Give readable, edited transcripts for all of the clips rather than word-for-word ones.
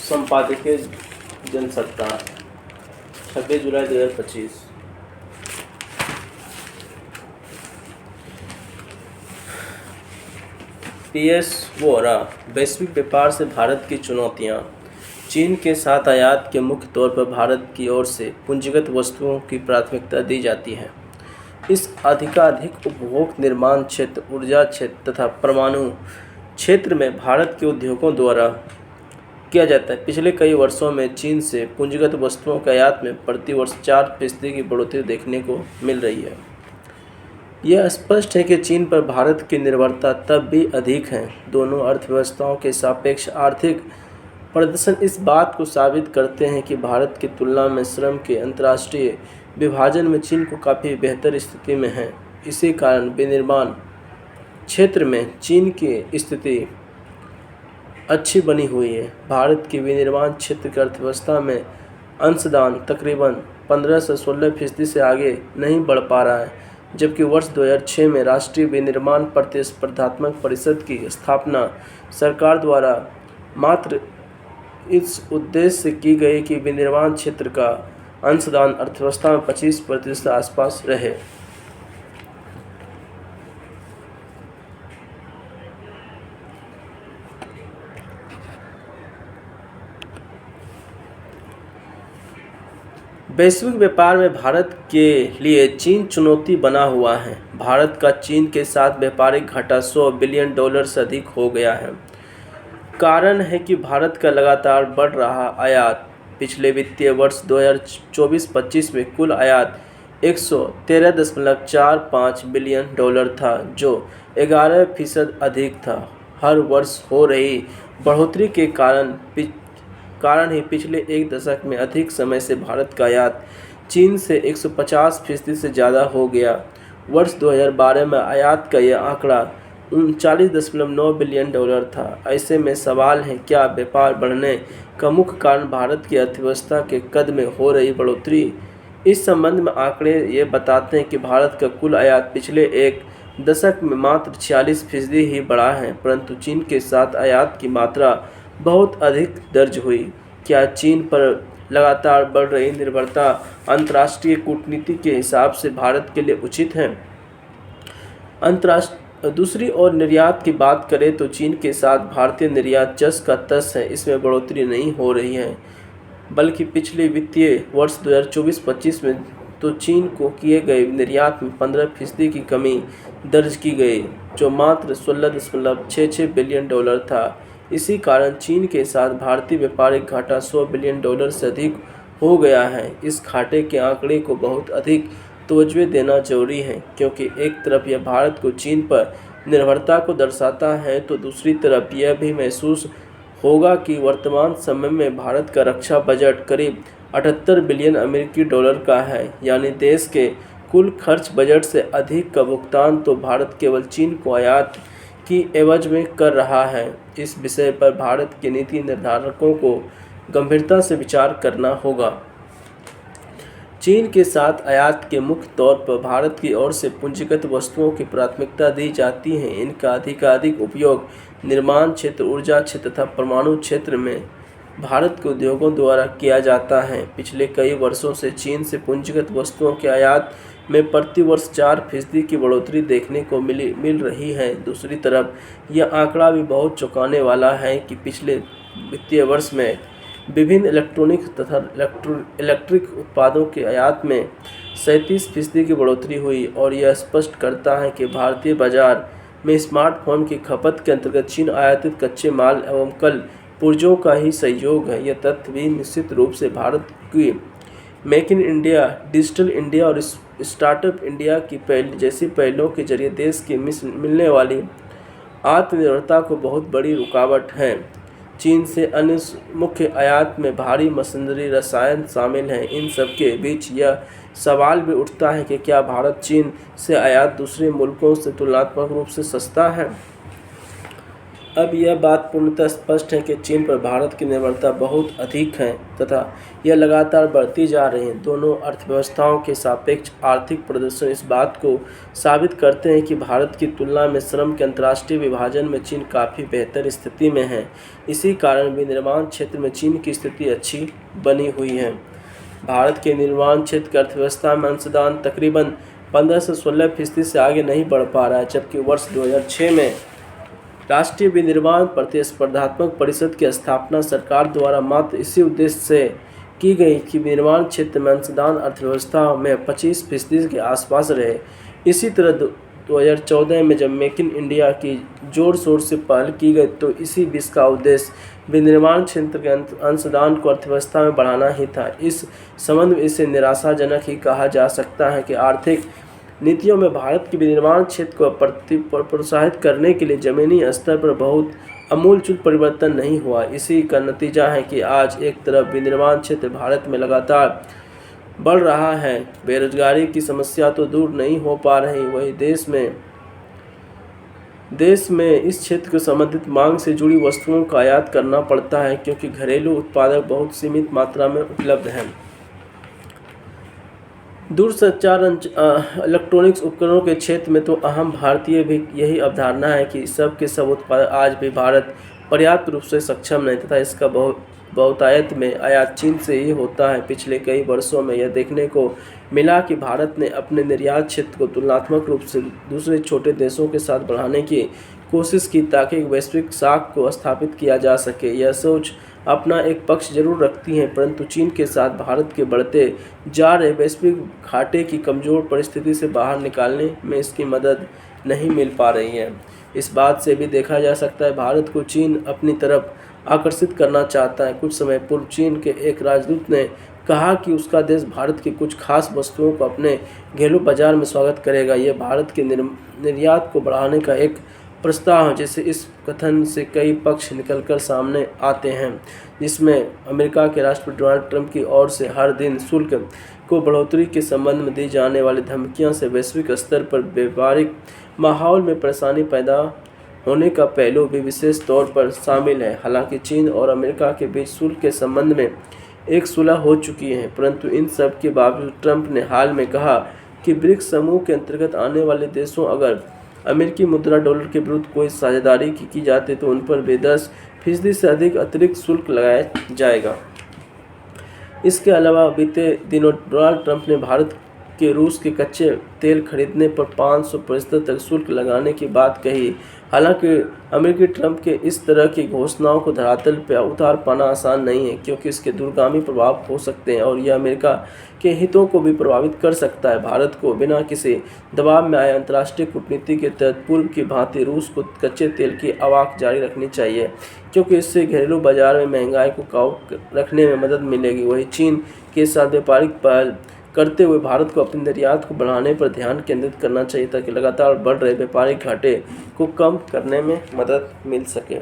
संपादकीय जनसत्ता 26 जुलाई 2025। पीएस वोरा। वैश्विक व्यापार से भारत की चुनौतियाँ। चीन के साथ आयात के मुख्य तौर पर भारत की ओर से पूंजीगत वस्तुओं की प्राथमिकता दी जाती है। इस अधिकाधिक उपभोग निर्माण क्षेत्र, ऊर्जा क्षेत्र तथा परमाणु क्षेत्र में भारत के उद्योगों द्वारा किया जाता है। पिछले कई वर्षों में चीन से पूंजीगत वस्तुओं के आयात में प्रति वर्ष 4% की बढ़ोतरी देखने को मिल रही है। यह स्पष्ट है कि चीन पर भारत की निर्भरता तब भी अधिक है। दोनों अर्थव्यवस्थाओं के सापेक्ष आर्थिक प्रदर्शन इस बात को साबित करते हैं कि भारत की तुलना में श्रम के अंतर्राष्ट्रीय विभाजन में चीन को काफ़ी बेहतर स्थिति में है। इसी कारण विनिर्माण क्षेत्र में चीन की स्थिति अच्छी बनी हुई है। भारत की विनिर्माण क्षेत्र की अर्थव्यवस्था में अंशदान तकरीबन 15 से 16% से आगे नहीं बढ़ पा रहा है, जबकि वर्ष 2006 में राष्ट्रीय विनिर्माण प्रतिस्पर्धात्मक परिषद की स्थापना सरकार द्वारा मात्र इस उद्देश्य से की गई कि विनिर्माण क्षेत्र का अंशदान अर्थव्यवस्था में 25% आसपास रहे। वैश्विक व्यापार में भारत के लिए चीन चुनौती बना हुआ है। भारत का चीन के साथ व्यापारिक घाटा $100 बिलियन से अधिक हो गया है। कारण है कि भारत का लगातार बढ़ रहा आयात। पिछले वित्तीय वर्ष 2024-25 में कुल आयात $113.45 बिलियन था, जो 11% अधिक था। हर वर्ष हो रही बढ़ोतरी के कारण ही पिछले एक दशक में अधिक समय से भारत का आयात चीन से 150% से ज़्यादा हो गया। वर्ष 2012 में आयात का यह आंकड़ा $39.9 बिलियन था। ऐसे में सवाल है, क्या व्यापार बढ़ने का मुख्य कारण भारत की अर्थव्यवस्था के कद में हो रही बढ़ोतरी? इस संबंध में आंकड़े ये बताते हैं कि भारत का कुल आयात पिछले एक दशक में मात्र 46% ही बढ़ा है, परंतु चीन के साथ आयात की मात्रा बहुत अधिक दर्ज हुई। क्या चीन पर लगातार बढ़ रही निर्भरता अंतर्राष्ट्रीय कूटनीति के हिसाब से भारत के लिए उचित है? दूसरी ओर निर्यात की बात करें तो चीन के साथ भारतीय निर्यात जस का तस है। इसमें बढ़ोतरी नहीं हो रही है, बल्कि पिछले वित्तीय वर्ष 2024-25 में तो चीन को किए गए निर्यात में 15% की कमी दर्ज की गई, जो मात्र $16.66 बिलियन था। इसी कारण चीन के साथ भारतीय व्यापारिक घाटा $100 बिलियन से अधिक हो गया है। इस घाटे के आंकड़े को बहुत अधिक तवज्जो देना जरूरी है, क्योंकि एक तरफ यह भारत को चीन पर निर्भरता को दर्शाता है, तो दूसरी तरफ यह भी महसूस होगा कि वर्तमान समय में भारत का रक्षा बजट करीब $78 बिलियन का है, यानी देश के कुल खर्च बजट से अधिक का भुगतान तो भारत केवल चीन को आयात की एवज में कर रहा है। इस विषय पर भारत के नीति निर्धारकों को गंभीरता से विचार करना होगा। चीन के साथ आयात के मुख्य तौर पर भारत की ओर से पूंजीगत वस्तुओं की प्राथमिकता दी जाती है। इनका अधिकाधिक उपयोग निर्माण क्षेत्र, ऊर्जा क्षेत्र तथा परमाणु क्षेत्र में भारत के उद्योगों द्वारा किया जाता है। पिछले कई वर्षों से चीन से पूंजीगत वस्तुओं के आयात में प्रति वर्ष 4% की बढ़ोतरी देखने को मिल रही है। दूसरी तरफ यह आंकड़ा भी बहुत चौंकाने वाला है कि पिछले वित्तीय वर्ष में विभिन्न इलेक्ट्रॉनिक्स तथा इलेक्ट्रिक उत्पादों के आयात में 37% की बढ़ोतरी हुई, और यह स्पष्ट करता है कि भारतीय बाजार में स्मार्टफोन की खपत के अंतर्गत चीन आयातित कच्चे माल एवं कल पुर्जों का ही सहयोग है। यह तथ्य भी निश्चित रूप से भारत की make in India, digital India और स्टार्टअप इंडिया की जैसी पहलों के जरिए देश की मिलने वाली आत्मनिर्भरता को बहुत बड़ी रुकावट है। चीन से अन्य मुख्य आयात में भारी मशीनरी, रसायन शामिल हैं। इन सब के बीच यह सवाल भी उठता है कि क्या भारत चीन से आयात दूसरे मुल्कों से तुलनात्मक रूप से सस्ता है? अब यह बात पूर्णतः स्पष्ट है कि चीन पर भारत की निर्भरता बहुत अधिक है तथा यह लगातार बढ़ती जा रही है। दोनों अर्थव्यवस्थाओं के सापेक्ष आर्थिक प्रदर्शन इस बात को साबित करते हैं कि भारत की तुलना में श्रम के अंतर्राष्ट्रीय विभाजन में चीन काफ़ी बेहतर स्थिति में है। इसी कारण विनिर्माण क्षेत्र में चीन की स्थिति अच्छी बनी हुई है। भारत के निर्माण क्षेत्र की अर्थव्यवस्था में अंशदान तकरीबन 15 से 16% से आगे नहीं बढ़ पा रहा है, जबकि वर्ष 2006 में राष्ट्रीय विनिर्माण प्रतिस्पर्धात्मक परिषद की स्थापना सरकार द्वारा मात्र इसी उद्देश्य से की गई कि विनिर्माण क्षेत्र में अंशदान अर्थव्यवस्था में 25% के आसपास रहे। इसी तरह 2014 में जब मेक इन इंडिया की जोर शोर से पहल की गई तो इसी बीच का उद्देश्य विनिर्माण क्षेत्र के अंशदान को अर्थव्यवस्था में बढ़ाना ही था। इस संबंध में इसे निराशाजनक ही कहा जा सकता है कि आर्थिक नीतियों में भारत के विनिर्माण क्षेत्र को प्रोत्साहित करने के लिए ज़मीनी स्तर पर बहुत आमूलचूल परिवर्तन नहीं हुआ। इसी का नतीजा है कि आज एक तरफ विनिर्माण क्षेत्र भारत में लगातार बढ़ रहा है, बेरोजगारी की समस्या तो दूर नहीं हो पा रही, वही देश में इस क्षेत्र के संबंधित मांग से जुड़ी वस्तुओं का आयात करना पड़ता है क्योंकि घरेलू उत्पादक बहुत सीमित मात्रा में उपलब्ध हैं। दूरसंचार इलेक्ट्रॉनिक्स उपकरणों के क्षेत्र में तो अहम भारतीय भी यही अवधारणा है कि सब के सब उत्पादक आज भी भारत पर्याप्त रूप से सक्षम नहीं तथा इसका बहुतायत में आयात चीन से ही होता है। पिछले कई वर्षों में यह देखने को मिला कि भारत ने अपने निर्यात क्षेत्र को तुलनात्मक रूप से दूसरे छोटे देशों के साथ बढ़ाने की कोशिश की ताकि एक वैश्विक साख को स्थापित किया जा सके। यह सोच अपना एक पक्ष जरूर रखती है, परंतु चीन के साथ भारत के बढ़ते जा रहे वैश्विक घाटे की कमज़ोर परिस्थिति से बाहर निकालने में इसकी मदद नहीं मिल पा रही है। इस बात से भी देखा जा सकता है भारत को चीन अपनी तरफ आकर्षित करना चाहता है। कुछ समय पूर्व चीन के एक राजदूत ने कहा कि उसका देश भारत की कुछ खास वस्तुओं को अपने घरेलू बाजार में स्वागत करेगा। यह भारत के निर्यात को बढ़ाने का एक प्रस्ताव है, जिसे इस कथन से कई पक्ष निकलकर सामने आते हैं, जिसमें अमेरिका के राष्ट्रपति डोनाल्ड ट्रंप की ओर से हर दिन शुल्क को बढ़ोतरी के संबंध में दी जाने वाली धमकियां से वैश्विक स्तर पर व्यापारिक माहौल में परेशानी पैदा होने का पहलू भी विशेष तौर पर शामिल है। हालांकि चीन और अमेरिका के बीच शुल्क के संबंध में एक सुलह हो चुकी है, परंतु इन सब के बावजूद ट्रंप ने हाल में कहा कि ब्रिक्स समूह के अंतर्गत आने वाले देशों अगर अमेरिकी मुद्रा डॉलर के विरुद्ध कोई साझेदारी की जाती तो उन पर भी 10% से अधिक अतिरिक्त शुल्क लगाया जाएगा। इसके अलावा बीते दिनों डोनाल्ड ट्रंप ने भारत के रूस के कच्चे तेल खरीदने पर 500% तक शुल्क लगाने की बात कही। हालांकि अमेरिकी ट्रंप के इस तरह की घोषणाओं को धरातल पर उतार पाना आसान नहीं है, क्योंकि इसके दूरगामी प्रभाव हो सकते हैं और यह अमेरिका के हितों को भी प्रभावित कर सकता है। भारत को बिना किसी दबाव में आए अंतर्राष्ट्रीय कूटनीति के तहत पूर्व की भांति रूस को कच्चे तेल की आवाक जारी रखनी चाहिए, क्योंकि इससे घरेलू बाजार में महंगाई को काबू रखने में मदद मिलेगी। वहीं चीन के साथ व्यापारिक पहल करते हुए भारत को अपने निर्यात को बढ़ाने पर ध्यान केंद्रित करना चाहिए ताकि लगातार बढ़ रहे व्यापारिक घाटे को कम करने में मदद मिल सके।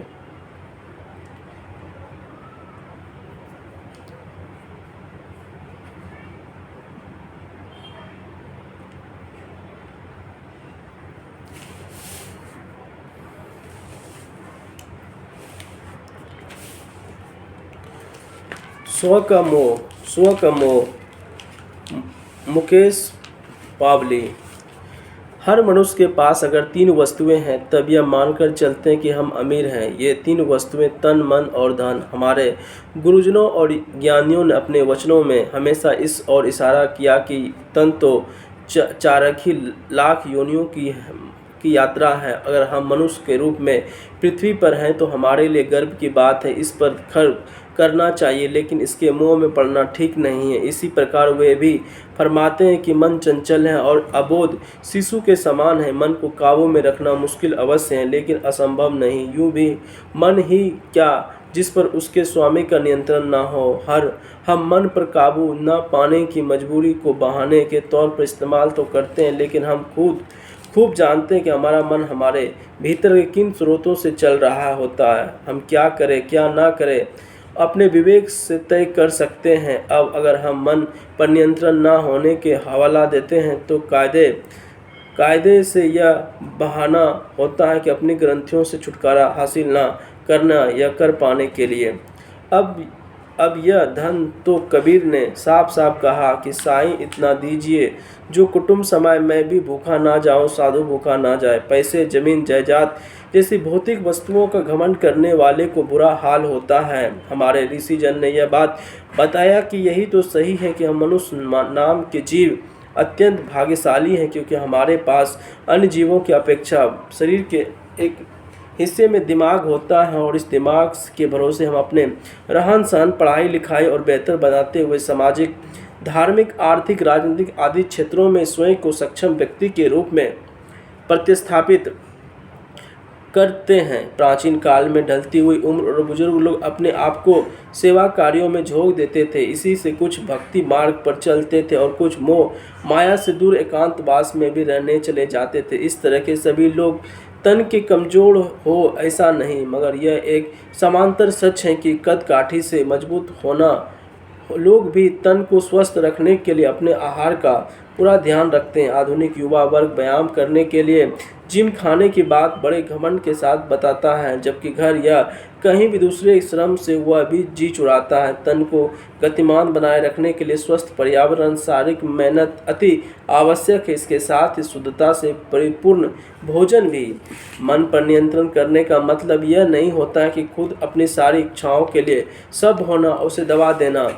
स्व का मोह मुकेश पावली। हर मनुष्य के पास अगर 3 वस्तुएं हैं तब यह मानकर चलते हैं कि हम अमीर हैं। ये 3 वस्तुएं तन, मन और धन। हमारे गुरुजनों और ज्ञानियों ने अपने वचनों में हमेशा इस ओर इशारा किया कि तन तो 4 ही लाख योनियों की यात्रा है। अगर हम मनुष्य के रूप में पृथ्वी पर हैं तो हमारे लिए गर्व की बात है, इस पर खर्च करना चाहिए, लेकिन इसके मोह में पड़ना ठीक नहीं है। इसी प्रकार वे भी फरमाते हैं कि मन चंचल है और अबोध शिशु के समान है। मन को काबू में रखना मुश्किल अवश्य है, लेकिन असंभव नहीं। यूँ भी मन ही क्या जिस पर उसके स्वामी का नियंत्रण न हो। हम मन पर काबू न पाने की मजबूरी को बहाने के तौर पर इस्तेमाल तो करते हैं, लेकिन हम खूब जानते हैं कि हमारा मन हमारे भीतर के किन स्रोतों से चल रहा होता है। हम क्या करें क्या ना करें अपने विवेक से तय कर सकते हैं। अब अगर हम मन पर नियंत्रण ना होने के हवाला देते हैं तो कायदे से यह बहाना होता है कि अपनी ग्रंथियों से छुटकारा हासिल ना करना या कर पाने के लिए। अब यह धन तो कबीर ने साफ साफ कहा कि साईं इतना दीजिए जो कुटुंब समय में भी भूखा ना जाऊं, साधु भूखा ना जाए। पैसे, जमीन, जायदाद जैसी भौतिक वस्तुओं का घमंड करने वाले को बुरा हाल होता है। हमारे ऋषि जन ने यह बात बताया कि यही तो सही है कि हम मनुष्य नाम के जीव अत्यंत भाग्यशाली हैं, क्योंकि हमारे पास अन्य जीवों की अपेक्षा शरीर के एक हिस्से में दिमाग होता है और इस दिमाग के भरोसे हम अपने रहन सहन, पढ़ाई लिखाई और बेहतर बनाते हुए सामाजिक, धार्मिक, आर्थिक, राजनीतिक आदि क्षेत्रों में स्वयं को सक्षम व्यक्ति के रूप में प्रतिस्थापित करते हैं। प्राचीन काल में ढलती हुई उम्र और बुजुर्ग लोग अपने आप को सेवा कार्यों में झोंक देते थे। इसी से कुछ भक्ति मार्ग पर चलते थे और कुछ मोह माया से दूर एकांतवास में भी रहने चले जाते थे। इस तरह के सभी लोग तन के कमजोर हो ऐसा नहीं, मगर यह एक समांतर सच है कि कद काठी से मजबूत होना लोग भी तन को स्वस्थ रखने के लिए अपने आहार का पूरा ध्यान रखते हैं। आधुनिक युवा वर्ग व्यायाम करने के लिए जिम खाने की बात बड़े घमंड के साथ बताता है, जबकि घर या कहीं भी दूसरे श्रम से वह भी जी चुराता है। तन को गतिमान बनाए रखने के लिए स्वस्थ पर्यावरण, शारीरिक मेहनत अति आवश्यक है। इसके साथ ही शुद्धता से परिपूर्ण भोजन भी। मन पर नियंत्रण करने का मतलब यह नहीं होता है कि खुद अपनी सारी इच्छाओं के लिए सब होना, उसे दबा देना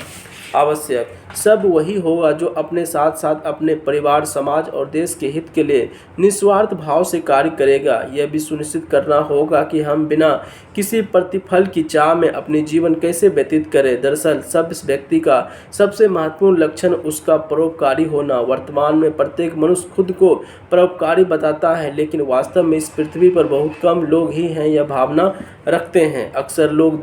आवश्यक। सब वही होगा जो अपने साथ साथ अपने परिवार, समाज और देश के हित के लिए निस्वार्थ भाव से कार्य करेगा। यह भी सुनिश्चित करना होगा कि हम बिना किसी प्रतिफल की चाह में अपनी जीवन कैसे व्यतीत करें। दरअसल सब व्यक्ति का सबसे महत्वपूर्ण लक्षण उसका परोपकारी होना। वर्तमान में प्रत्येक मनुष्य खुद को परोपकारी बताता है, लेकिन वास्तव में इस पृथ्वी पर बहुत कम लोग ही हैं यह भावना रखते हैं। अक्सर लोग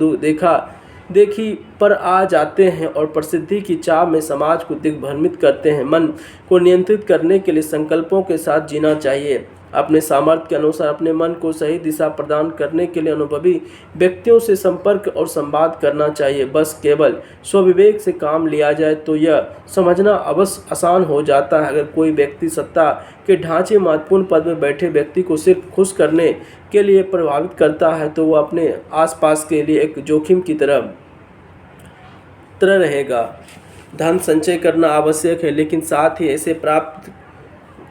देखी पर आ जाते हैं और प्रसिद्धि की चाह में समाज को दिग्भ्रमित करते हैं। मन को नियंत्रित करने के लिए संकल्पों के साथ जीना चाहिए। अपने सामर्थ्य के अनुसार अपने मन को सही दिशा प्रदान करने के लिए अनुभवी व्यक्तियों से संपर्क और संवाद करना चाहिए। बस केवल स्वविवेक से काम लिया जाए तो यह समझना अवश्य आसान हो जाता है। अगर कोई व्यक्ति सत्ता के ढांचे महत्वपूर्ण पद में बैठे व्यक्ति को सिर्फ खुश करने के लिए प्रभावित करता है, तो वह अपने आसपास के लिए एक जोखिम की तरह रहेगा। धन संचय करना आवश्यक है, लेकिन साथ ही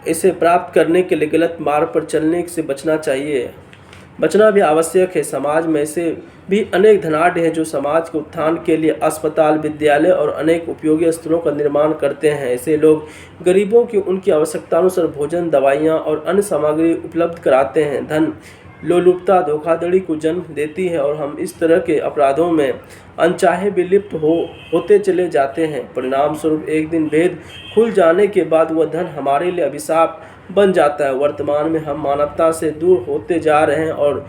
इसे प्राप्त करने के लिए गलत मार्ग पर चलने से बचना भी आवश्यक है। समाज में ऐसे भी अनेक धनाढ्य हैं जो समाज के उत्थान के लिए अस्पताल, विद्यालय और अनेक उपयोगी स्थलों का निर्माण करते हैं। ऐसे लोग गरीबों की उनकी आवश्यकतानुसार भोजन, दवाइयाँ और अन्य सामग्री उपलब्ध कराते हैं। धन लोलुपता धोखाधड़ी को जन्म देती है और हम इस तरह के अपराधों में अनचाहे विलिप्त होते चले जाते हैं। परिणाम स्वरूप एक दिन भेद खुल जाने के बाद वह धन हमारे लिए अभिशाप बन जाता है। वर्तमान में हम मानवता से दूर होते जा रहे हैं और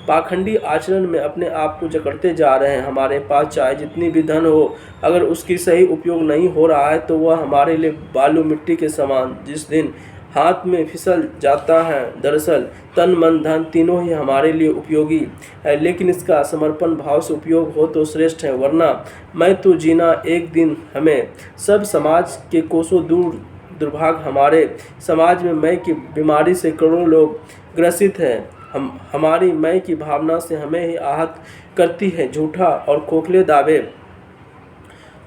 पाखंडी आचरण में अपने आप को जकड़ते जा रहे हैं। हमारे पास चाहे जितनी भी धन हो, अगर उसकी सही उपयोग नहीं हो रहा है तो वह हमारे लिए बालू मिट्टी के समान जिस दिन हाथ में फिसल जाता है। दरअसल तन, मन, धन तीनों ही हमारे लिए उपयोगी है, लेकिन इसका समर्पण भाव से उपयोग हो तो श्रेष्ठ है। वरना मैं तो जीना एक दिन हमें सब समाज के कोसों दूर। दुर्भाग्य हमारे समाज में मैं की बीमारी से करोड़ों लोग ग्रसित हैं। हमारी मैं की भावना से हमें ही आहत करती है। झूठा और खोखले दावे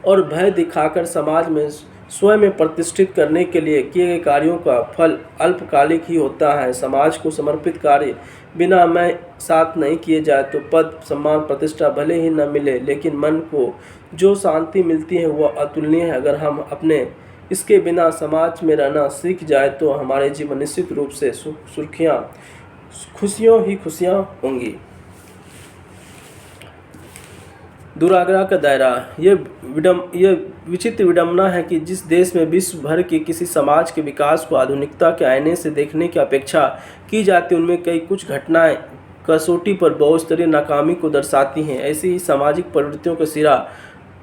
और भय दिखाकर समाज में स्वयं में प्रतिष्ठित करने के लिए किए गए कार्यों का फल अल्पकालिक ही होता है। समाज को समर्पित कार्य बिना मैं साथ नहीं किए जाए तो पद, सम्मान, प्रतिष्ठा भले ही न मिले, लेकिन मन को जो शांति मिलती है वह अतुलनीय है। अगर हम अपने इसके बिना समाज में रहना सीख जाए तो हमारे जीवन निश्चित रूप से खुशियों ही खुशियाँ होंगी। दुराग्रह का दायरा। यह विचित्र विडंबना है कि जिस देश में विश्व भर के किसी समाज के विकास को आधुनिकता के आईने से देखने की अपेक्षा की जाती है, उनमें कुछ घटनाएं कसौटी पर बहुस्तरीय नाकामी को दर्शाती हैं। ऐसी ही सामाजिक प्रवृत्तियों का सिरा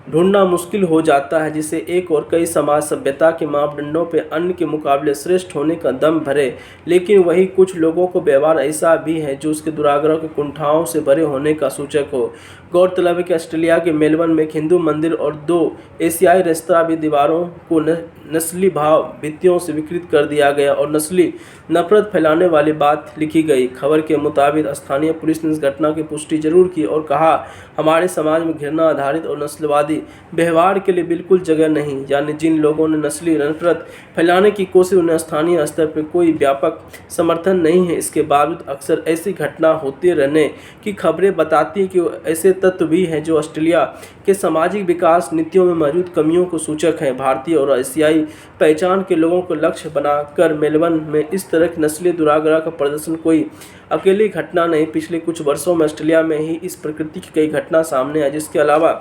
ढूंढना मुश्किल हो जाता है जिसे एक और कई समाज सभ्यता के मापदंडों पे अन्य के मुकाबले श्रेष्ठ होने का दम भरे, लेकिन वही कुछ लोगों को व्यवहार ऐसा भी है जो उसके दुराग्रह के कुंठाओं से भरे होने का सूचक हो। गौरतलब है कि ऑस्ट्रेलिया के मेलबर्न में एक हिंदू मंदिर और 2 एशियाई रेस्तरां भी दीवारों को नस्ली भाव भित्तियों से विकृत कर दिया गया और नस्ली नफरत फैलाने वाली बात लिखी गई। खबर के मुताबिक स्थानीय पुलिस ने इस घटना की पुष्टि जरूर की और कहा, हमारे समाज में घृणा आधारित और नस्लवादी व्यवहार के लिए बिल्कुल जगह नहीं, यानी जिन लोगों ने नस्ली नफरत फैलाने की कोशिश उन्हें स्थानीय स्तर पर कोई व्यापक समर्थन नहीं है। इसके बावजूद अक्सर ऐसी घटना होती रहने की खबरें बताती हैं कि ऐसे तत्व भी हैं जो ऑस्ट्रेलिया के सामाजिक विकास नीतियों में मौजूद कमियों को सूचक हैं। भारतीय और एशियाई पहचान के लोगों को लक्ष्य बनाकर मेलबर्न में इस तरह की नस्ली दुराग्रह का प्रदर्शन कोई अकेली घटना नहीं। पिछले कुछ वर्षों में ऑस्ट्रेलिया में ही इस प्रकृति की कई घटना सामने आई, जिसके अलावा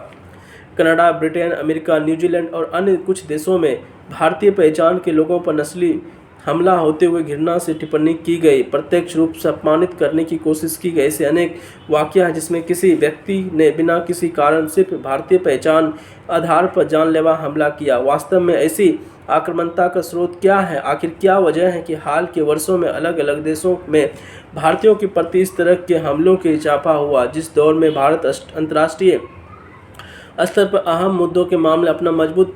कनाडा, ब्रिटेन, अमेरिका, न्यूजीलैंड और अन्य कुछ देशों में भारतीय पहचान के लोगों पर नस्ली हमला होते हुए घृणा से टिप्पणी की गई, प्रत्यक्ष रूप से अपमानित करने की कोशिश की गई। ऐसे अनेक वाकया हैं जिसमें किसी व्यक्ति ने बिना किसी कारण सिर्फ भारतीय पहचान आधार पर जानलेवा हमला किया। वास्तव में ऐसी आक्रामकता का स्रोत क्या है? आखिर क्या वजह है कि हाल के वर्षों में अलग अलग देशों में भारतीयों के प्रति इस तरह के हमलों के इजाफा हुआ? जिस दौर में भारत अंतर्राष्ट्रीय स्तर पर अहम मुद्दों के मामले अपना मजबूत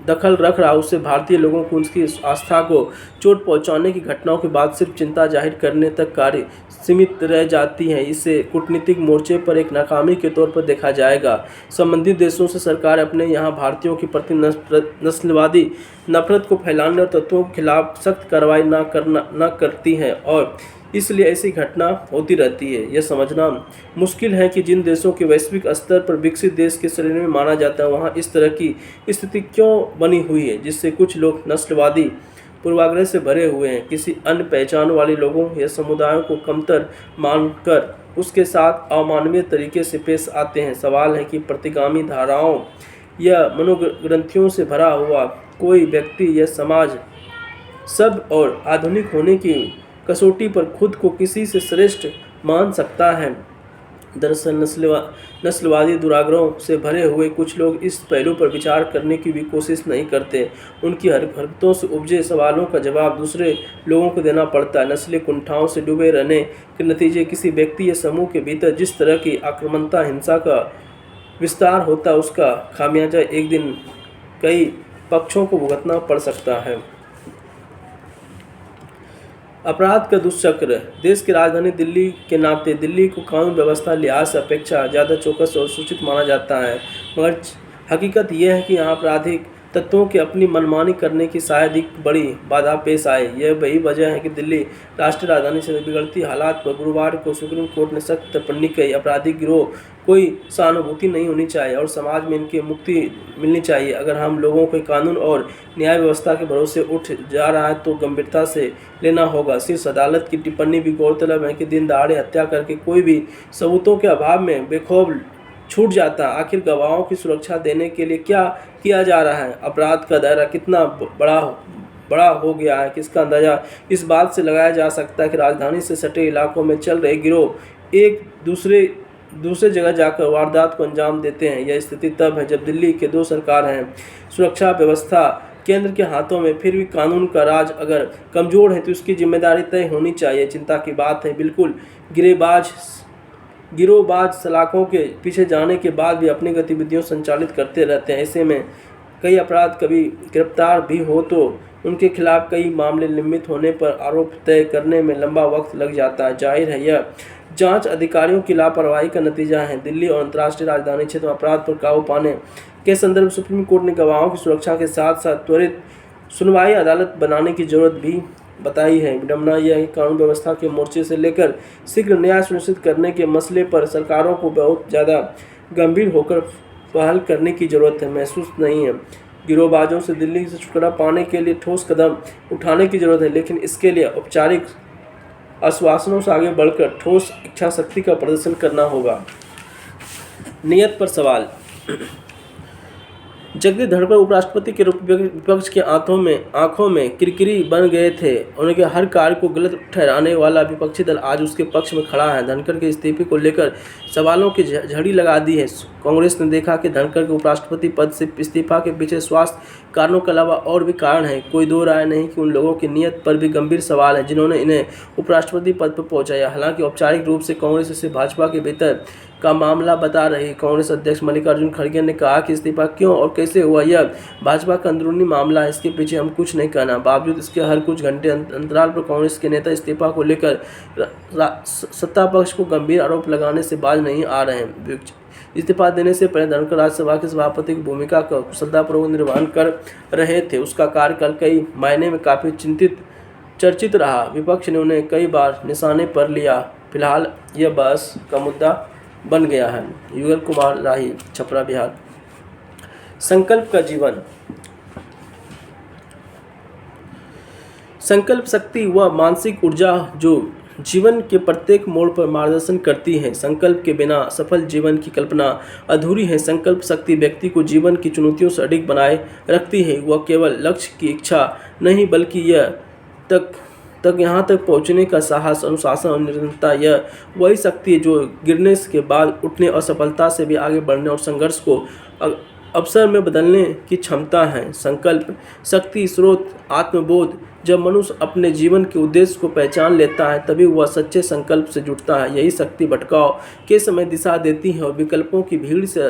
दखल रख रहा, उससे भारतीय लोगों को उनकी आस्था को चोट पहुंचाने की घटनाओं के बाद सिर्फ चिंता जाहिर करने तक कार्य सीमित रह जाती है। इसे कूटनीतिक मोर्चे पर एक नाकामी के तौर पर देखा जाएगा। संबंधित देशों से सरकार अपने यहाँ भारतीयों के प्रति नस्लवादी नफरत को फैलाने और तत्वों के खिलाफ सख्त कार्रवाई न करती है और इसलिए ऐसी घटना होती रहती है। यह समझना मुश्किल है कि जिन देशों के वैश्विक स्तर पर विकसित देश के श्रेणी में माना जाता है, वहाँ इस तरह की स्थिति क्यों बनी हुई है, जिससे कुछ लोग नस्लवादी पूर्वाग्रह से भरे हुए हैं, किसी अन्य पहचान वाले लोगों या समुदायों को कमतर मानकर उसके साथ अमानवीय तरीके से पेश आते हैं। सवाल है कि प्रतिगामी धाराओं या मनोग्रंथियों से भरा हुआ कोई व्यक्ति या समाज सब और आधुनिक होने की कसौटी पर खुद को किसी से श्रेष्ठ मान सकता है। दरअसल नस्लवादी दुराग्रहों से भरे हुए कुछ लोग इस पहलू पर विचार करने की भी कोशिश नहीं करते। उनकी हरकतों से उपजे सवालों का जवाब दूसरे लोगों को देना पड़ता है। नस्ली कुंठाओं से डूबे रहने के नतीजे किसी व्यक्ति या समूह के भीतर जिस तरह की आक्रामकता, हिंसा का विस्तार होता है, उसका खामियाजा एक दिन कई पक्षों को भुगतना पड़ सकता है। अपराध का दुष्चक्र। देश की राजधानी दिल्ली के नाते दिल्ली को कानून व्यवस्था लिहाज से अपेक्षा ज़्यादा चौकस और सूचित माना जाता है, मगर हकीकत यह है कि यहाँ आपराधिक तत्वों के अपनी मनमानी करने की शायद एक बड़ी बाधा पेश आए। यह वही वजह है कि दिल्ली राष्ट्रीय राजधानी से बिगड़ती हालात पर गुरुवार को सुप्रीम कोर्ट ने सख्त टिप्पणी की। आपराधिक गिरोह कोई सहानुभूति नहीं होनी चाहिए और समाज में इनकी मुक्ति मिलनी चाहिए। अगर हम लोगों के कानून और न्याय व्यवस्था के भरोसे उठ जा रहा है तो गंभीरता से लेना होगा। शीर्ष अदालत की टिप्पणी भी गौरतलब है कि दिन दहाड़े हत्या करके कोई भी सबूतों के अभाव में बेखौफ छूट जाता। आखिर गवाहों की सुरक्षा देने के लिए क्या किया जा रहा है? अपराध का दायरा कितना बड़ा हो गया है, किसका अंदाजा इस बात से लगाया जा सकता है कि राजधानी से सटे इलाकों में चल रहे गिरोह एक दूसरे जगह जाकर वारदात को अंजाम देते हैं। यह स्थिति तब है जब दिल्ली के 2 सरकार हैं, सुरक्षा व्यवस्था केंद्र के हाथों में, फिर भी कानून का राज अगर कमज़ोर है तो उसकी जिम्मेदारी तय होनी चाहिए। चिंता की बात है बिल्कुल गिरोहबाज सलाखों के पीछे जाने के बाद भी अपनी गतिविधियों संचालित करते रहते हैं। ऐसे में कई अपराध कभी गिरफ्तार भी हो तो उनके खिलाफ कई मामले लंबित होने पर आरोप तय करने में लंबा वक्त लग जाता है। जाहिर है यह जांच अधिकारियों की लापरवाही का नतीजा है। दिल्ली और अंतर्राष्ट्रीय राजधानी क्षेत्र में अपराध पर काबू पाने के संदर्भ सुप्रीम कोर्ट ने गवाहों की सुरक्षा के साथ साथ त्वरित सुनवाई अदालत बनाने की जरूरत भी बताई है। विडम्बना यह है कि कानून व्यवस्था के मोर्चे से लेकर शीघ्र न्याय सुनिश्चित करने के मसले पर सरकारों को बहुत ज़्यादा गंभीर होकर पहल करने की जरूरत है महसूस नहीं है। गिरोहबाजों से दिल्ली से छुटकारा पाने के लिए ठोस कदम उठाने की जरूरत है, लेकिन इसके लिए औपचारिक आश्वासनों से आगे बढ़कर ठोस इच्छा शक्ति का प्रदर्शन करना होगा। नियत पर सवाल। जगदीप धनखड़ उपराष्ट्रपति के रूप में विपक्ष के आंखों में किरकिरी बन गए थे। उनके हर कार्य को गलत ठहराने वाला विपक्षी दल आज उसके पक्ष में खड़ा है। धनखड़ के इस्तीफे को लेकर सवालों की झड़ी लगा दी है। कांग्रेस ने देखा कि धनखड़ के उपराष्ट्रपति पद से इस्तीफा के पीछे स्वास्थ्य कारणों के अलावा और भी कारण हैं। कोई दो राय नहीं कि उन लोगों की नीयत पर भी गंभीर सवाल है जिन्होंने इन्हें उपराष्ट्रपति पद पर पहुंचाया। हालांकि औपचारिक रूप से कांग्रेस इसे भाजपा के भीतर का मामला बता रही। कांग्रेस अध्यक्ष मल्लिकार्जुन खड़गे ने कहा कि इस्तीफा क्यों और कैसे हुआ यह भाजपा का अंदरूनी मामला है, इसके पीछे हम कुछ नहीं कहना। बावजूद इसके हर कुछ घंटे अंतराल पर कांग्रेस के नेता इस्तीफा को लेकर सत्ता पक्ष को गंभीर आरोप लगाने से बाज नहीं आ रहे हैं। इस्तीफा देने से पहले धनखड़ राज्यसभा के सभापति की भूमिका का कुशलतापूर्वक निर्वहन कर रहे थे। उसका कार्यकाल कई मायने में काफ़ी चर्चित रहा। विपक्ष ने उन्हें कई बार निशाने पर लिया। फिलहाल यह बहस का मुद्दा बन गया है। युगल कुमार राही, छपरा, बिहार। संकल्प का जीवन। संकल्प शक्ति वह मानसिक ऊर्जा जो जीवन के प्रत्येक मोड़ पर मार्गदर्शन करती है। संकल्प के बिना सफल जीवन की कल्पना अधूरी है। संकल्प शक्ति व्यक्ति को जीवन की चुनौतियों से अडिग बनाए रखती है। वह केवल लक्ष्य की इच्छा नहीं बल्कि यह तक यहाँ तक पहुँचने का साहस, अनुशासन और निरंतरता, यह वही शक्ति है जो गिरने के बाद उठने और सफलता से भी आगे बढ़ने और संघर्ष को अवसर में बदलने की क्षमता है। संकल्प शक्ति स्रोत आत्मबोध। जब मनुष्य अपने जीवन के उद्देश्य को पहचान लेता है तभी वह सच्चे संकल्प से जुड़ता है। यही शक्ति भटकाव के समय दिशा देती है और विकल्पों की भीड़ से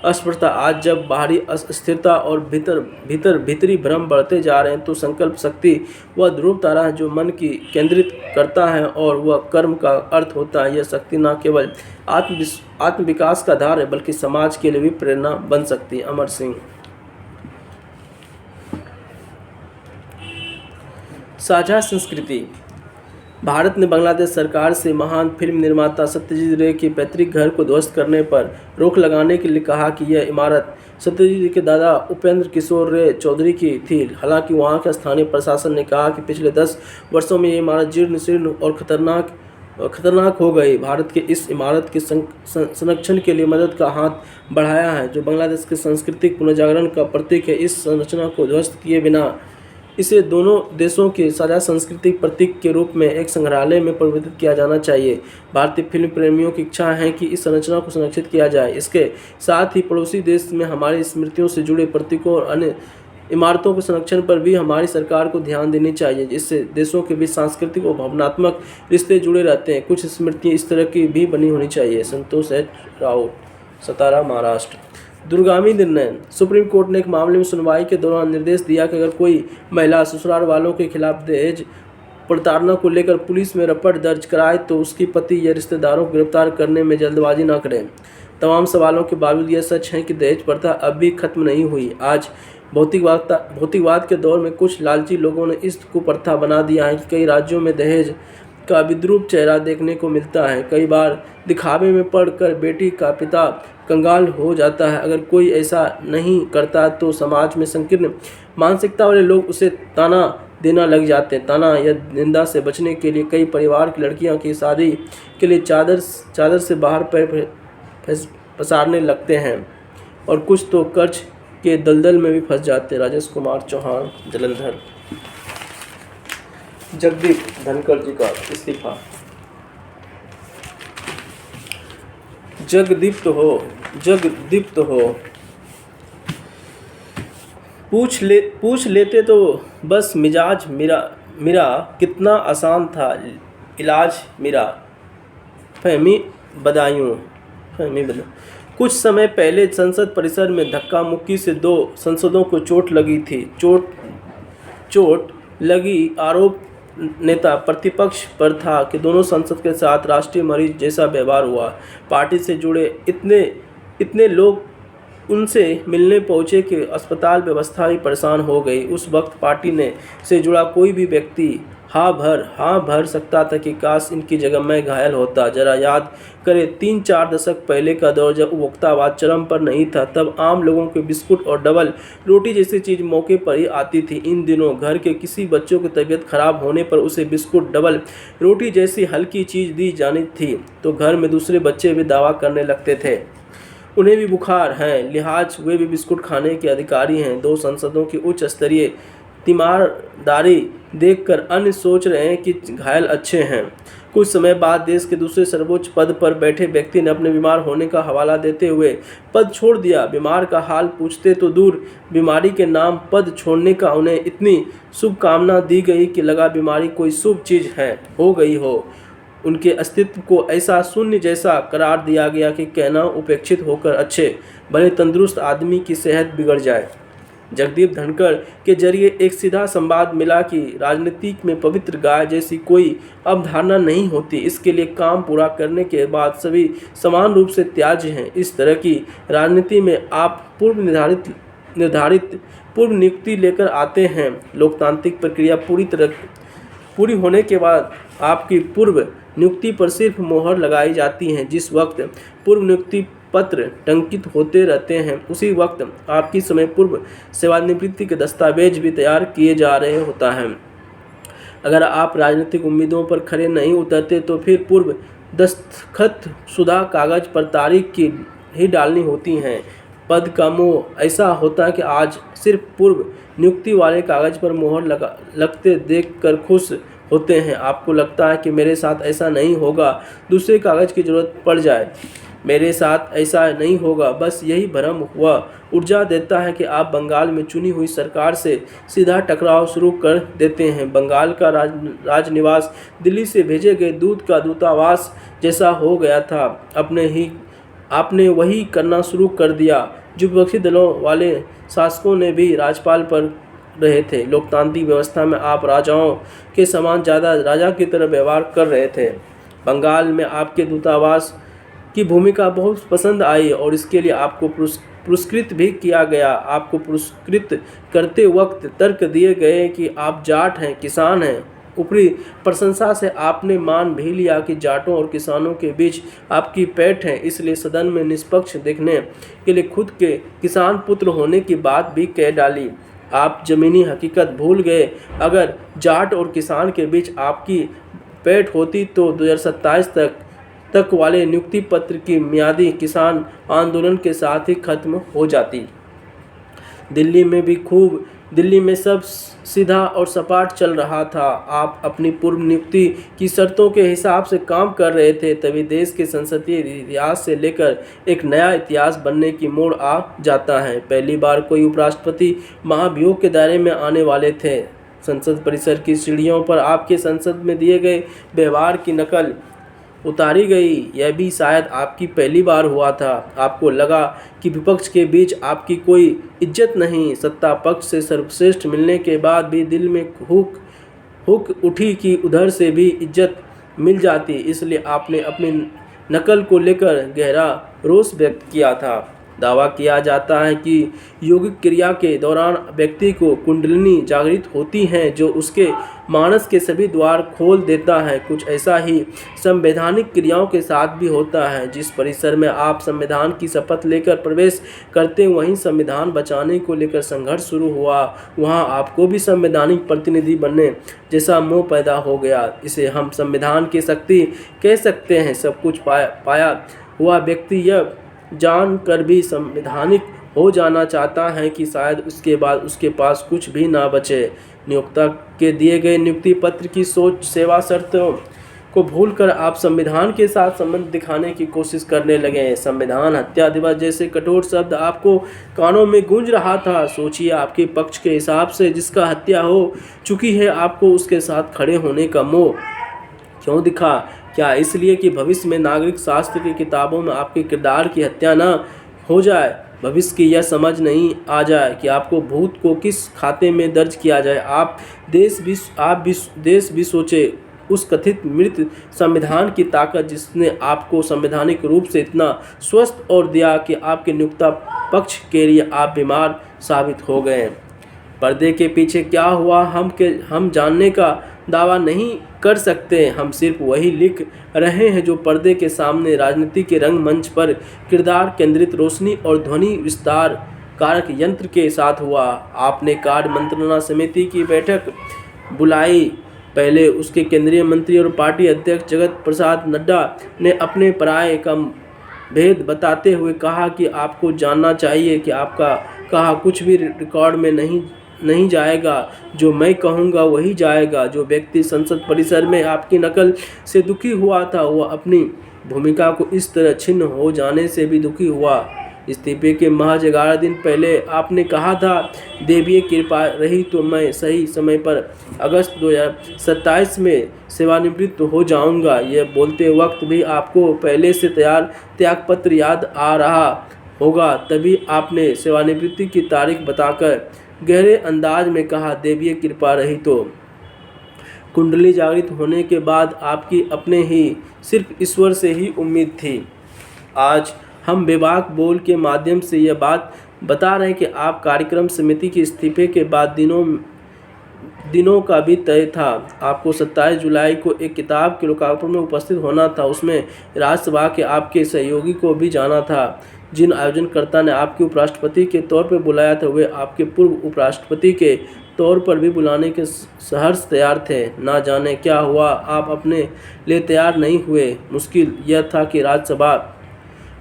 असफलता। आज जब बाहरी अस्थिरता और भीतरी भ्रम बढ़ते जा रहे हैं तो संकल्प शक्ति वह ध्रुव तारा है जो मन की केंद्रित करता है और वह कर्म का अर्थ होता है। यह शक्ति न केवल आत्मविकास का आधार है बल्कि समाज के लिए भी प्रेरणा बन सकती है। अमर सिंह। साझा संस्कृति। भारत ने बांग्लादेश सरकार से महान फिल्म निर्माता सत्यजीत रे के पैतृक घर को ध्वस्त करने पर रोक लगाने के लिए कहा कि यह इमारत सत्यजीत रे के दादा उपेंद्र किशोर रे चौधरी की थी। हालांकि वहां के स्थानीय प्रशासन ने कहा कि पिछले 10 वर्षों में यह इमारत जीर्ण शीर्ण और खतरनाक हो गई। भारत के इस इमारत के संरक्षण के लिए मदद का हाथ बढ़ाया है जो बांग्लादेश के सांस्कृतिक पुनर्जागरण का प्रतीक है। इस संरचना को ध्वस्त किए बिना इसे दोनों देशों के साझा सांस्कृतिक प्रतीक के रूप में एक संग्रहालय में परिवर्तित किया जाना चाहिए। भारतीय फिल्म प्रेमियों की इच्छा है कि इस संरचना को संरक्षित किया जाए। इसके साथ ही पड़ोसी देश में हमारी स्मृतियों से जुड़े प्रतीकों और अन्य इमारतों के संरक्षण पर भी हमारी सरकार को ध्यान देनी चाहिए। इससे देशों के बीच सांस्कृतिक और भावनात्मक रिश्ते जुड़े रहते हैं। कुछ स्मृतियाँ इस तरह की भी बनी होनी चाहिए। संतोष एच राउत, सतारा, महाराष्ट्र। दूरगामी निर्णय। सुप्रीम कोर्ट ने एक मामले में सुनवाई के दौरान निर्देश दिया कि अगर कोई महिला ससुराल वालों के खिलाफ दहेज प्रताड़ना को लेकर पुलिस में रपट दर्ज कराए तो उसकी पति या रिश्तेदारों को गिरफ्तार करने में जल्दबाजी न करें। तमाम सवालों के बावजूद यह सच है कि दहेज प्रथा अब भी खत्म नहीं हुई। आज भौतिकवाद के दौर में कुछ लालची लोगों ने इस कुप्रथा बना दिया है कि कई राज्यों में दहेज का विद्रूप चेहरा देखने को मिलता है। कई बार दिखावे में पड़कर बेटी का पिता कंगाल हो जाता है। अगर कोई ऐसा नहीं करता तो समाज में संकीर्ण मानसिकता वाले लोग उसे ताना देना लग जाते हैं। ताना या निंदा से बचने के लिए कई परिवार की लड़कियां की शादी के लिए चादर से बाहर पैर पसारने लगते हैं और कुछ तो कर्ज के दलदल में भी फंस जाते हैं। राजेश कुमार चौहान, जलंधर। जगदीप धनखड़ जी का इस्तीफा। जगदीप्त हो पूछ लेते तो बस मिजाज मेरा कितना आसान था इलाज मेरा। फहमी बदायूं। कुछ समय पहले संसद परिसर में धक्का मुक्की से 2 सांसदों को चोट लगी थी। चोट लगी आरोप नेता प्रतिपक्ष पर था कि दोनों सांसद के साथ राष्ट्रीय मरीज जैसा व्यवहार हुआ। पार्टी से जुड़े इतने लोग उनसे मिलने पहुंचे कि अस्पताल व्यवस्था भी परेशान हो गई। उस वक्त पार्टी से जुड़ा कोई भी व्यक्ति हाँ भर सकता था कि काश इनकी जगह मैं घायल होता। जरा याद करें 3-4 दशक पहले का दौर जब उपभोक्तावाद चरम पर नहीं था। तब आम लोगों के बिस्कुट और डबल रोटी जैसी चीज़ मौके पर ही आती थी। इन दिनों घर के किसी बच्चों की तबीयत खराब होने पर उसे बिस्कुट डबल रोटी जैसी हल्की चीज़ दी जानी थी तो घर में दूसरे बच्चे भी दावा करने लगते थे। उन्हें भी बुखार है, लिहाज वे भी बिस्कुट खाने के अधिकारी हैं। दो संसदों की उच्च स्तरीय तीमारदारी देखकर अन्य सोच रहे हैं कि घायल अच्छे हैं। कुछ समय बाद देश के दूसरे सर्वोच्च पद पर बैठे व्यक्ति ने अपने बीमार होने का हवाला देते हुए पद छोड़ दिया। बीमार का हाल पूछते तो दूर, बीमारी के नाम पद छोड़ने का उन्हें इतनी शुभकामना दी गई कि लगा बीमारी कोई शुभ चीज़ है हो गई हो। उनके अस्तित्व को ऐसा शून्य जैसा करार दिया गया कि कहना उपेक्षित होकर अच्छे भले तंदुरुस्त आदमी की सेहत बिगड़ जाए। जगदीप धनखड़ के जरिए एक सीधा संवाद मिला कि राजनीति में पवित्र गाय जैसी कोई अवधारणा नहीं होती। इसके लिए काम पूरा करने के बाद सभी समान रूप से त्याज्य हैं। इस तरह की राजनीति में आप निर्धारित पूर्व नियुक्ति लेकर आते हैं। लोकतांत्रिक प्रक्रिया पूरी होने के बाद आपकी पूर्व नियुक्ति पर सिर्फ मोहर लगाई जाती है। जिस वक्त पूर्व नियुक्ति पत्र टंकित होते रहते हैं उसी वक्त आपकी समय पूर्व सेवानिवृत्ति के दस्तावेज भी तैयार किए जा रहे होता है। अगर आप राजनीतिक उम्मीदों पर खरे नहीं उतरते तो फिर पूर्व दस्तखत शुदा कागज पर तारीख की ही डालनी होती हैं। पद का मोह ऐसा होता है कि आज सिर्फ पूर्व नियुक्ति वाले कागज पर मोहर लगते देखकर खुश होते हैं। आपको लगता है कि मेरे साथ ऐसा नहीं होगा, दूसरे कागज की जरूरत पड़ जाए, मेरे साथ ऐसा नहीं होगा, बस यही भ्रम हुआ ऊर्जा देता है कि आप बंगाल में चुनी हुई सरकार से सीधा टकराव शुरू कर देते हैं। बंगाल का राजनिवास दिल्ली से भेजे गए दूत का दूतावास जैसा हो गया था। आपने वही करना शुरू कर दिया जो विपक्षी दलों वाले शासकों ने भी राज्यपाल पर रहे थे। लोकतांत्रिक व्यवस्था में आप राजाओं के समान ज़्यादा राजा की तरह व्यवहार कर रहे थे। बंगाल में आपके दूतावास की भूमिका बहुत पसंद आई और इसके लिए आपको पुरस्कृत भी किया गया। आपको पुरस्कृत करते वक्त तर्क दिए गए कि आप जाट हैं, किसान हैं। ऊपरी प्रशंसा से आपने मान भी लिया कि जाटों और किसानों के बीच आपकी पैठ है, इसलिए सदन में निष्पक्ष देखने के लिए खुद के किसान पुत्र होने की बात भी कह डाली। आप जमीनी हकीकत भूल गए। अगर जाट और किसान के बीच आपकी पैठ होती तो 2027 तक वाले नियुक्ति पत्र की मियादी किसान आंदोलन के साथ ही खत्म हो जाती। दिल्ली में सब सीधा और सपाट चल रहा था। आप अपनी पूर्व नियुक्ति की शर्तों के हिसाब से काम कर रहे थे। तभी देश के संसदीय इतिहास से लेकर एक नया इतिहास बनने की मोड़ आ जाता है। पहली बार कोई उपराष्ट्रपति महाभियोग के दायरे में आने वाले थे। संसद परिसर की सीढ़ियों पर आपके संसद में दिए गए व्यवहार की नकल उतारी गई। यह भी शायद आपकी पहली बार हुआ था। आपको लगा कि विपक्ष के बीच आपकी कोई इज्जत नहीं। सत्ता पक्ष से सर्वश्रेष्ठ मिलने के बाद भी दिल में हुक उठी कि उधर से भी इज्जत मिल जाती। इसलिए आपने अपनी नकल को लेकर गहरा रोष व्यक्त किया था। दावा किया जाता है कि योगिक क्रिया के दौरान व्यक्ति को कुंडलिनी जागृत होती है जो उसके मानस के सभी द्वार खोल देता है। कुछ ऐसा ही संवैधानिक क्रियाओं के साथ भी होता है। जिस परिसर में आप संविधान की शपथ लेकर प्रवेश करते वहीं संविधान बचाने को लेकर संघर्ष शुरू हुआ। वहां आपको भी संवैधानिक प्रतिनिधि बनने जैसा मोह पैदा हो गया। इसे हम संविधान की शक्ति कह सकते हैं। सब कुछ पाया हुआ व्यक्ति यह जान कर भी संवैधानिक हो जाना चाहता है कि शायद उसके बाद उसके पास कुछ भी ना बचे। नियोक्ता के दिए गए नियुक्ति पत्र की सोच सेवा शर्तों को भूलकर आप संविधान के साथ संबंध दिखाने की कोशिश करने लगे। संविधान हत्या दिवस जैसे कठोर शब्द आपको कानों में गूंज रहा था। सोचिए, आपके पक्ष के हिसाब से जिसका हत्या हो चुकी है, आपको उसके साथ खड़े होने का मोह क्यों दिखा? क्या इसलिए कि भविष्य में नागरिक शास्त्र की किताबों में आपके किरदार की हत्या न हो जाए, भविष्य की यह समझ नहीं आ जाए कि आपको भूत को किस खाते में दर्ज किया जाए? आप देश भी सोचे उस कथित मृत संविधान की ताकत जिसने आपको संवैधानिक रूप से इतना स्वस्थ और दिया कि आपके नियोक्ता पक्ष के लिए आप बीमार साबित हो गए। पर्दे के पीछे क्या हुआ हम जानने का दावा नहीं कर सकते। हम सिर्फ वही लिख रहे हैं जो पर्दे के सामने राजनीति के रंगमंच पर किरदार केंद्रित रोशनी और ध्वनि विस्तार कारक यंत्र के साथ हुआ। आपने कार्य मंत्रणा समिति की बैठक बुलाई। पहले उसके केंद्रीय मंत्री और पार्टी अध्यक्ष जगत प्रसाद नड्डा ने अपने भेद बताते हुए कहा कि आपको जानना चाहिए कि आपका कहा कुछ भी रिकॉर्ड में नहीं जाएगा। जो मैं कहूँगा वही जाएगा। जो व्यक्ति संसद परिसर में आपकी नकल से दुखी हुआ था वह अपनी भूमिका को इस तरह छिन्न हो जाने से भी दुखी हुआ। इस्तीफे के महज 11 दिन पहले आपने कहा था, देवीय कृपा रही तो मैं सही समय पर अगस्त 2027 में सेवानिवृत्त हो जाऊंगा। यह बोलते वक्त भी आपको पहले से तैयार त्यागपत्र याद आ रहा होगा। तभी आपने सेवानिवृत्ति की तारीख बताकर गहरे अंदाज में कहा, देवीय कृपा रही तो। कुंडली जागृत होने के बाद आपकी अपने ही सिर्फ ईश्वर से ही उम्मीद थी। आज हम बेबाक बोल के माध्यम से यह बात बता रहे हैं कि आप कार्यक्रम समिति के इस्तीफे के बाद दिनों का भी तय था। आपको 27 जुलाई को एक किताब के लोकार्पण में उपस्थित होना था। उसमें राज्यसभा के आपके सहयोगी को भी जाना था। जिन आयोजनकर्ता ने आपके उपराष्ट्रपति के तौर पर बुलाया था वे आपके पूर्व उपराष्ट्रपति के तौर पर भी बुलाने के सहर्ष तैयार थे। ना जाने क्या हुआ, आप अपने लिए तैयार नहीं हुए। मुश्किल यह था कि राज्यसभा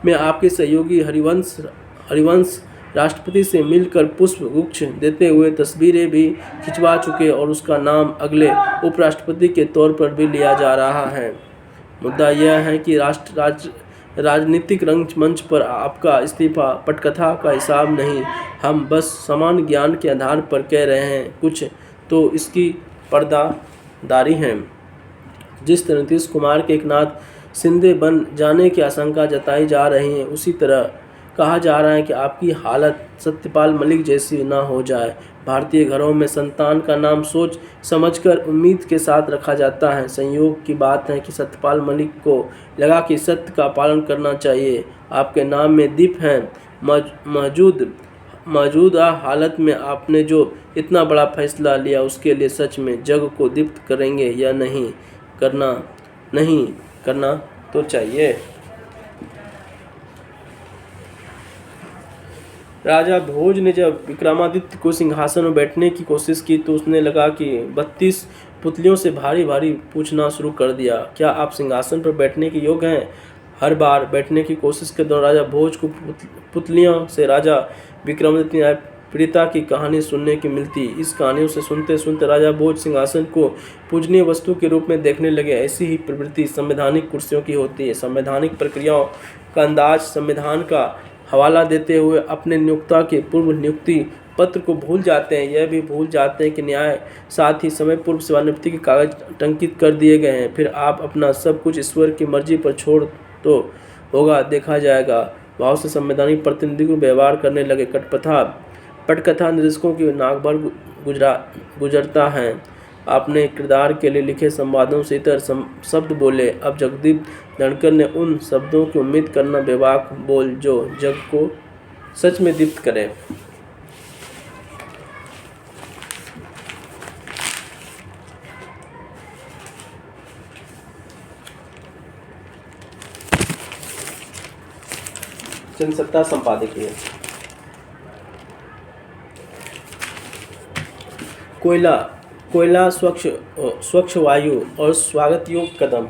में आपके सहयोगी हरिवंश राष्ट्रपति से मिलकर पुष्प गुच्छ देते हुए तस्वीरें भी खिंचवा चुके और उसका नाम अगले उपराष्ट्रपति के तौर पर भी लिया जा रहा है। मुद्दा यह है कि राजनीतिक रंगमंच पर आपका इस्तीफा पटकथा का हिसाब नहीं। हम बस समान ज्ञान के आधार पर कह रहे हैं, कुछ तो इसकी पर्दादारी है। जिस तरह नीतीश कुमार के एकनाथ शिंदे बन जाने की आशंका जताई जा रही है, उसी तरह कहा जा रहा है कि आपकी हालत सत्यपाल मलिक जैसी ना हो जाए। भारतीय घरों में संतान का नाम सोच समझकर उम्मीद के साथ रखा जाता है। संयोग की बात है कि सत्यपाल मलिक को लगा कि सत्य का पालन करना चाहिए। आपके नाम में दीप हैं। मौजूदा हालत में आपने जो इतना बड़ा फैसला लिया उसके लिए सच में जग को दीप्त करेंगे या नहीं करना तो चाहिए। राजा भोज ने जब विक्रमादित्य को सिंहासन में बैठने की कोशिश की तो उसने लगा कि 32 पुतलियों से भारी भारी पूछना शुरू कर दिया, क्या आप सिंहासन पर बैठने के योग्य हैं? हर बार बैठने की कोशिश के दौरान राजा भोज को पुतलियों से राजा विक्रमादित्य प्रीता की कहानी सुनने की मिलती। इस कहानियों से सुनते सुनते राजा भोज सिंहासन को पूजनीय वस्तु के रूप में देखने लगे। ऐसी ही प्रवृत्ति संवैधानिक कुर्सियों की होती है। संवैधानिक प्रक्रियाओं का अंदाज संविधान का हवाला देते हुए अपने नियोक्ता के पूर्व नियुक्ति पत्र को भूल जाते हैं। यह भी भूल जाते हैं कि न्याय साथ ही समय पूर्व सेवानिवृत्ति के कागज टंकित कर दिए गए हैं। फिर आप अपना सब कुछ ईश्वर की मर्जी पर छोड़ तो होगा, देखा जाएगा भाव से संवैधानिक प्रतिनिधि को व्यवहार करने लगे। पटकथा निर्देशकों की नाक भर गुजरता है। आपने किरदार के लिए लिखे संवादों से इतर शब्द बोले। अब जगदीप धनखड़ ने उन शब्दों की उम्मीद करना बेबाक बोल जो जग को सच में दीप्त करे। जनसत्ता संपादकीय। कोयला स्वच्छ वायु और स्वागत योग्य कदम।